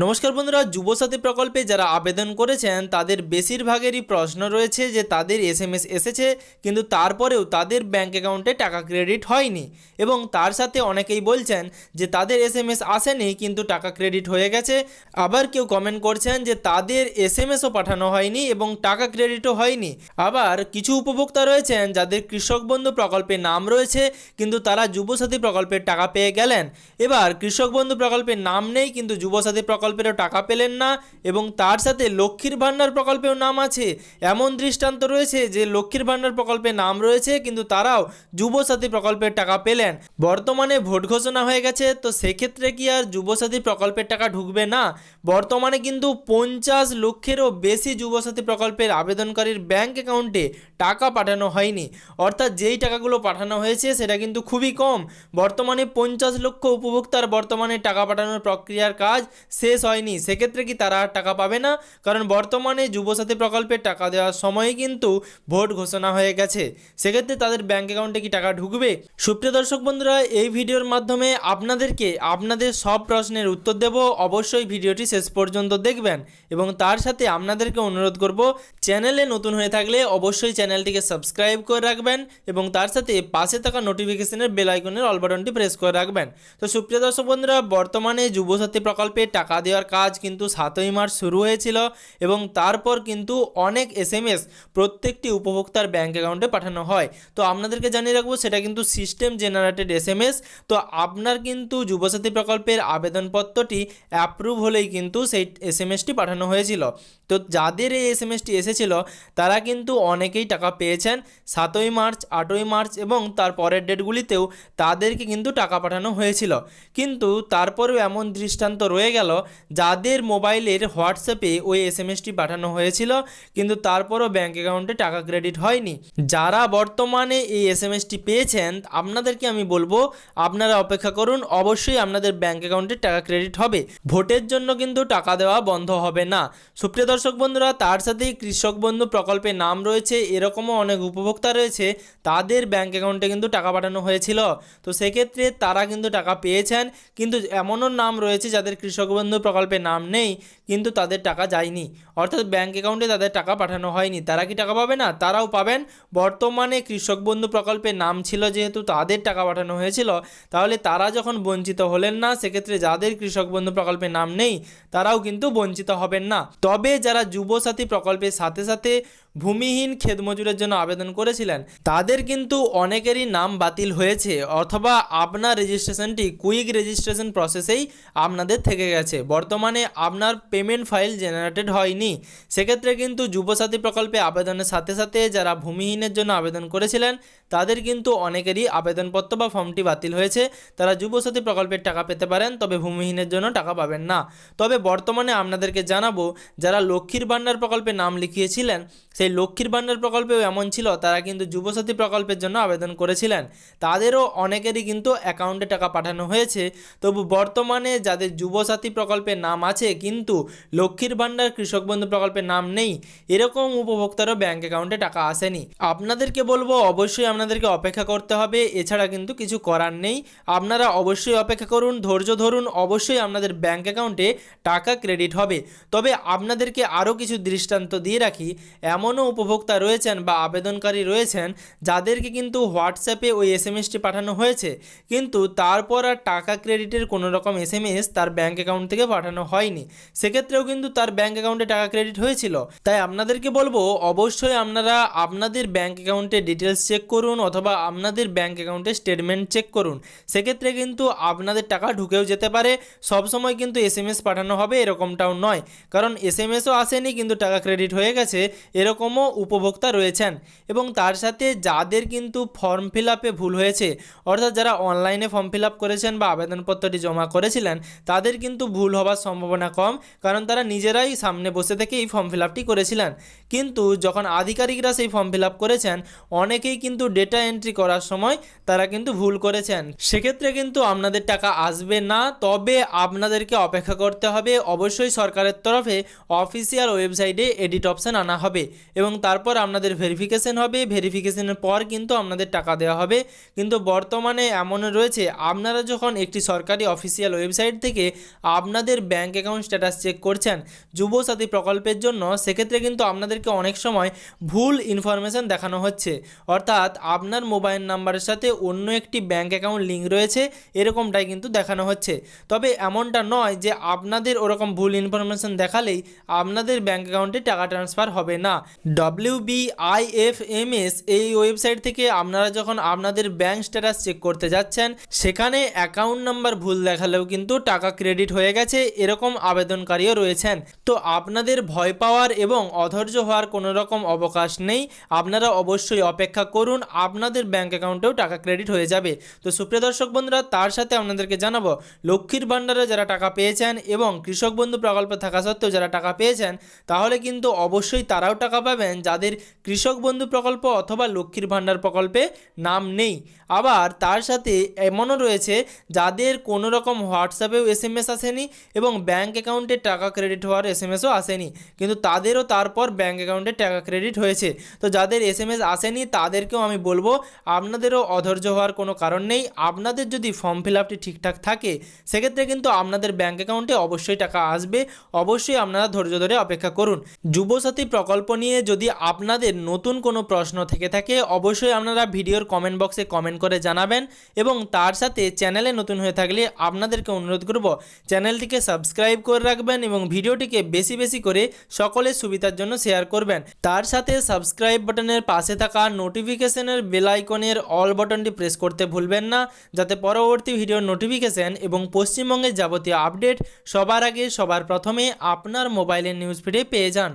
নমস্কার বন্ধুরা, যুবসাথী প্রকল্পে যারা আবেদন করেছেন তাদের বেশিরভাগেরই প্রশ্ন রয়েছে যে তাদের এসএমএস এসেছে কিন্তু তারপরেও তাদের ব্যাঙ্ক অ্যাকাউন্টে টাকা ক্রেডিট হয়নি, এবং তার সাথে অনেকেই বলছেন যে তাদের এসএমএস আসেনি কিন্তু টাকা ক্রেডিট হয়ে গেছে। আবার কেউ কমেন্ট করছেন যে তাদের এসএমএসও পাঠানো হয়নি এবং টাকা ক্রেডিটও হয়নি। আবার কিছু উপভোক্তা রয়েছেন যাদের কৃষক বন্ধু প্রকল্পে নাম রয়েছে কিন্তু তারা যুবসাথী প্রকল্পের টাকা পেয়ে গেলেন। এবার কৃষক বন্ধু প্রকল্পের নাম নেই কিন্তু যুবসাথী প্রকল্পেরও টাকা পেলেন না, এবং তার সাথে লক্ষ্মীর ভাণ্ডার প্রকল্পেও নাম আছে। এমন দৃষ্টান্ত রয়েছে যে লক্ষ্মীর ভাণ্ডার প্রকল্পে নাম রয়েছে কিন্তু তারাও যুবসাথী প্রকল্পের টাকা পেলেন। বর্তমানে ভোট ঘোষণা হয়ে গেছে, তো সেক্ষেত্রে কি আর যুবসাথী প্রকল্পের টাকা ঢুকবে না? বর্তমানে কিন্তু 50 লক্ষেরও বেশি যুবসাথী প্রকল্পের আবেদনকারীর ব্যাংক অ্যাকাউন্টে টাকা পাঠানো হয়নি, অর্থাৎ যেই টাকাগুলো পাঠানো হয়েছে সেটা কিন্তু খুবই কম। বর্তমানে 50 লক্ষ উপভোক্তার বর্তমানে টাকা পাঠানোর প্রক্রিয়ার কাজ শেষ হয়নি। সেক্ষেত্রে কি তারা আর টাকা পাবে না? কারণ বর্তমানে যুবসাথী প্রকল্পের টাকা দেওয়ার সময় কিন্তু ভোট ঘোষণা হয়ে গেছে। সেক্ষেত্রে তাদের ব্যাংক অ্যাকাউন্টে কি টাকা ঢুকবে? সুপ্রিয় দর্শক বন্ধুরা, এই ভিডিওর মাধ্যমে আপনাদেরকে আপনাদের সব প্রশ্নের উত্তর দেব। অবশ্যই ভিডিওটি শেষ পর্যন্ত দেখবেন এবং তার সাথে আপনাদেরকে অনুরোধ করব, চ্যানেলে নতুন হয়ে থাকলে অবশ্যই চ্যানেলটিকে সাবস্ক্রাইব করে রাখবেন এবং তার সাথে পাশে থাকা নোটিফিকেশনের বেল আইকনের অল বাটনটি প্রেস করে রাখবেন। তো সুপ্রিয় দর্শক বন্ধুরা, বর্তমানে যুবসাথী প্রকল্পে টাকা দেওয়ার কাজ কিন্তু 7ই মার্চ শুরু হয়েছিল এবং তারপর কিন্তু অনেক এসএমএস প্রত্যেকটি উপভোক্তার ব্যাংক অ্যাকাউন্টে পাঠানো হয়। তো আপনাদেরকে জানিয়ে রাখবো সেটা কিন্তু সিস্টেম জেনারেটেড এসএমএস। তো আপনার কিন্তু যুবসাথী প্রকল্পের আবেদনপত্রটি অ্যাপ্রুভ হলেই কিন্তু সেই এসএমএসটি পাঠানো হয়েছিল। তো যাদের এই এসএমএসটি এসেছিল তারা কিন্তু অনেকেই টাকা পেয়েছেন। 7ই মার্চ, 8ই মার্চ এবং তার পরের ডেটগুলিতেও তাদেরকে কিন্তু টাকা পাঠানো হয়েছিল। কিন্তু তারপরেও এমন দৃষ্টান্ত রয়ে গেল যাদের মোবাইলের হোয়াটসঅ্যাপে ওই এসএমএসটি পাঠানো হয়েছিল কিন্তু তারপরও ব্যাংক অ্যাকাউন্টে টাকা ক্রেডিট হয়নি। যারা বর্তমানে এই এসএমএসটি পেয়েছেন আপনাদেরকে আমি বলবো আপনারা অপেক্ষা করুন, অবশ্যই আপনাদের ব্যাংক অ্যাকাউন্টে টাকা ক্রেডিট হবে। ভোটের জন্য কিন্তু টাকা দেওয়া বন্ধ হবে না। সুপ্রিয় দর্শক বন্ধুরা, তার সাথেই কৃষক বন্ধু প্রকল্পে নাম রয়েছে এরকমও অনেক উপভোক্তা রয়েছে, তাদের ব্যাংক অ্যাকাউন্টে কিন্তু টাকা পাঠানো হয়েছিল। তো সেক্ষেত্রে তারা কিন্তু টাকা পেয়েছেন। কিন্তু এমনও নাম রয়েছে যাদের কৃষক বন্ধু প্রকল্পে নাম নেই কিন্তু তাদের টাকা যায়নি, অর্থাৎ ব্যাংক অ্যাকাউন্টে তাদের টাকা পাঠানো হয়নি। তারা কি টাকা পাবে না? তারাও পাবেন। বর্তমানে কৃষক বন্ধু প্রকল্পে নাম ছিল যেহেতু তাদের টাকা পাঠানো হয়েছিল, তাহলে তারা যখন বঞ্চিত হলেন না, সেক্ষেত্রে যাদের কৃষক বন্ধু প্রকল্পে নাম নেই তারাও কিন্তু বঞ্চিত হবেন না। তবে যারা যুবসাথী প্রকল্পের সাথে সাথে ভূমিহীন ক্ষেতমজুরের জন্য আবেদন করেছিলেন তাদের কিন্তু অনেকেরই নাম বাতিল হয়েছে, অথবা আপনার রেজিস্ট্রেশনটি কুইক রেজিস্ট্রেশন প্রসেসেই আপনাদের থেকে গেছে। বর্তমানে আপনার পেমেন্ট ফাইল জেনারেটেড হয়নি। সেক্ষেত্রে কিন্তু যুবসাথী প্রকল্পে আবেদনের সাথে সাথে যারা ভূমিহীনের জন্য আবেদন করেছিলেন তাদের কিন্তু অনেকেরই আবেদনপত্র বা ফর্মটি বাতিল হয়েছে। তারা যুবসাথী প্রকল্পের টাকা পেতে পারেন, তবে ভূমিহীনের জন্য টাকা পাবেন না। তবে বর্তমানে আপনাদেরকে জানাবো, যারা লক্ষ্মীর ভাণ্ডার প্রকল্পে নাম লিখিয়েছিলেন সেই লক্ষ্মীর ভাণ্ডার প্রকল্পেও এমন ছিল তারা কিন্তু যুবসাথী প্রকল্পের জন্য আবেদন করেছিলেন, তাদেরও অনেকেরই কিন্তু অ্যাকাউন্টে টাকা পাঠানো হয়েছে। তবু বর্তমানে যাদের যুবসাথী প্রকল্পের নাম আছে কিন্তু লক্ষ্মীর ভাণ্ডার কৃষক বন্ধু প্রকল্পের নাম নেই, এরকম উপভোক্তারও ব্যাংক অ্যাকাউন্টে টাকা আসেনি। আপনাদেরকে বলবো অবশ্যই আপনাদেরকে অপেক্ষা করতে হবে, এছাড়া কিন্তু কিছু করার নেই। আপনারা অবশ্যই অপেক্ষা করুন, ধৈর্য ধরুন, অবশ্যই আপনাদের ব্যাংক অ্যাকাউন্টে টাকা ক্রেডিট হবে। তবে আপনাদেরকে আরও কিছু দৃষ্টান্ত দিয়ে রাখি, এমনও উপভোক্তা রয়েছেন বা আবেদনকারী রয়েছেন যাদেরকে কিন্তু হোয়াটসঅ্যাপে ওই এসএমএসটি পাঠানো হয়েছে কিন্তু তারপর আর টাকা ক্রেডিটের কোনো রকম এসএমএস তার ব্যাংক অ্যাকাউন্ট থেকে পাঠানো হয়নি। সেক্ষেত্রেও কিন্তু তার ব্যাংক অ্যাকাউন্টে টাকা ক্রেডিট হয়েছিল। তাই আপনাদেরকে বলবো অবশ্যই আপনারা আপনাদের ব্যাংক অ্যাকাউন্টে ডিটেলস চেক করুন অথবা আপনাদের ব্যাংক অ্যাকাউন্টে স্টেটমেন্ট চেক করুন। সেক্ষেত্রে কিন্তু আপনাদের টাকা ঢুকেও যেতে পারে। সবসময় কিন্তু এসএমএস পাঠানো হবে এরকমটাও নয়, কারণ এসএমএসও আসেনি কিন্তু টাকা ক্রেডিট হয়ে গেছে এরকমও উপভোক্তা রয়েছেন। এবং তার সাথে যাদের কিন্তু ফর্ম ফিল আপে ভুল হয়েছে, অর্থাৎ যারা অনলাইনে ফর্ম ফিল আপ করেছেন বা আবেদনপত্রটি জমা করেছিলেন তাদের কিন্তু ভুল হওয়ার সম্ভাবনা কম, কারণ তারা নিজেরাই সামনে বসে থেকে এই ফর্ম ফিল আপটি করেছিলেন। কিন্তু যখন আধিকারিকরা সেই ফর্ম ফিল আপ করেছেন অনেকেই কিন্তু ডেটা এন্ট্রি করার সময় তারা কিন্তু ভুল করেছেন। সেক্ষেত্রে কিন্তু আপনাদের টাকা আসবে না, তবে আপনাদেরকে অপেক্ষা করতে হবে। অবশ্যই সরকারের তরফে অফিসিয়াল ওয়েবসাইটে এডিট অপশান আনা হবে। এবং তারপর আপনাদের ভেরিফিকেশন হবে, ভেরিফিকেশনের পর কিন্তু আপনাদের টাকা দেওয়া হবে। কিন্তু বর্তমানে এমন রয়েছে, আপনারা যখন একটি সরকারি অফিসিয়াল ওয়েবসাইট থেকে আপনাদের ব্যাঙ্ক অ্যাকাউন্ট স্ট্যাটাস চেক করছেন যুবসাথী প্রকল্পের জন্য, সেক্ষেত্রে কিন্তু আপনাদেরকে অনেক সময় ভুল ইনফরমেশন দেখানো হচ্ছে, অর্থাৎ আপনার মোবাইল নাম্বারের সাথে অন্য একটি ব্যাঙ্ক অ্যাকাউন্ট লিঙ্ক রয়েছে এরকমটাই কিন্তু দেখানো হচ্ছে। তবে এমনটা নয় যে আপনাদের ওরকম ভুল ইনফরমেশন দেখালেই আপনাদের ব্যাঙ্ক অ্যাকাউন্টে টাকা ট্রান্সফার হবে না। WBIFMS এই ওয়েবসাইট থেকে আপনারা যখন আপনাদের ব্যাঙ্ক স্ট্যাটাস চেক করতে যাচ্ছেন, সেখানে অ্যাকাউন্ট নাম্বার ভুল দেখালেও কিন্তু টাকা ক্রেডিট হয়ে গেছে এরকম আবেদনকারীও রয়েছেন। তো আপনাদের ভয় পাওয়ার এবং অধৈর্য হওয়ার কোনো রকম অবকাশ নেই, আপনারা অবশ্যই অপেক্ষা করুন, আপনাদের ব্যাঙ্ক অ্যাকাউন্টেও টাকা ক্রেডিট হয়ে যাবে। তো সুপ্রিয় দর্শক বন্ধুরা, তার সাথে আপনাদেরকে জানাবো, লক্ষ্মীর ভাণ্ডারে যারা টাকা পেয়েছেন এবং কৃষক বন্ধু প্রকল্পে থাকা সত্ত্বেও যারা টাকা পেয়েছেন, তাহলে কিন্তু অবশ্যই তারাও টাকা পাবেন যাদের কৃষক বন্ধু প্রকল্প অথবা লক্ষ্মীর ভাণ্ডার প্রকল্পে নাম নেই। আবার তার সাথে এমনও রয়েছে যাদের কোনো রকম হোয়াটসঅ্যাপেও SMS আসেনি এবং ব্যাঙ্ক অ্যাকাউন্টে টাকা ক্রেডিট হওয়ার SMSও আসেনি, কিন্তু তাদেরও তারপর ব্যাঙ্ক অ্যাকাউন্টে টাকা ক্রেডিট হয়েছে। তো যাদের SMS আসেনি তাদেরকেও আমি বলবো, আপনাদেরও অধৈর্য হওয়ার কোনো কারণ নেই। আপনাদের যদি ফর্ম ফিল আপটি ঠিকঠাক থাকে সেক্ষেত্রে কিন্তু আপনাদের ব্যাঙ্ক অ্যাকাউন্টে অবশ্যই টাকা আসবে, অবশ্যই আপনারা ধৈর্য ধরে অপেক্ষা করুন। যুবসাথী প্রকল্প নিয়ে যদি আপনাদের নতুন কোনো প্রশ্ন থেকে থাকে অবশ্যই আপনারা ভিডিওর কমেন্ট বক্সে কমেন্ট করে জানাবেন, এবং তার সাথে চ্যানেলে নতুন হয়ে থাকলে আপনাদেরকে অনুরোধ করব চ্যানেলটিকে সাবস্ক্রাইব করে রাখবেন এবং ভিডিওটিকে বেশি বেশি করে সকলের সুবিধার জন্য শেয়ার করবেন। তার সাথে সাবস্ক্রাইব বাটনের পাশে থাকা নোটিফিকেশনের বেল আইকনের অল বাটনটি প্রেস করতে ভুলবেন না, যাতে পরবর্তী ভিডিওর নোটিফিকেশন এবং পশ্চিমবঙ্গের যাবতীয় আপডেট সবার আগে সবার প্রথমে আপনার মোবাইলের নিউজ ফিডে পেয়ে যান।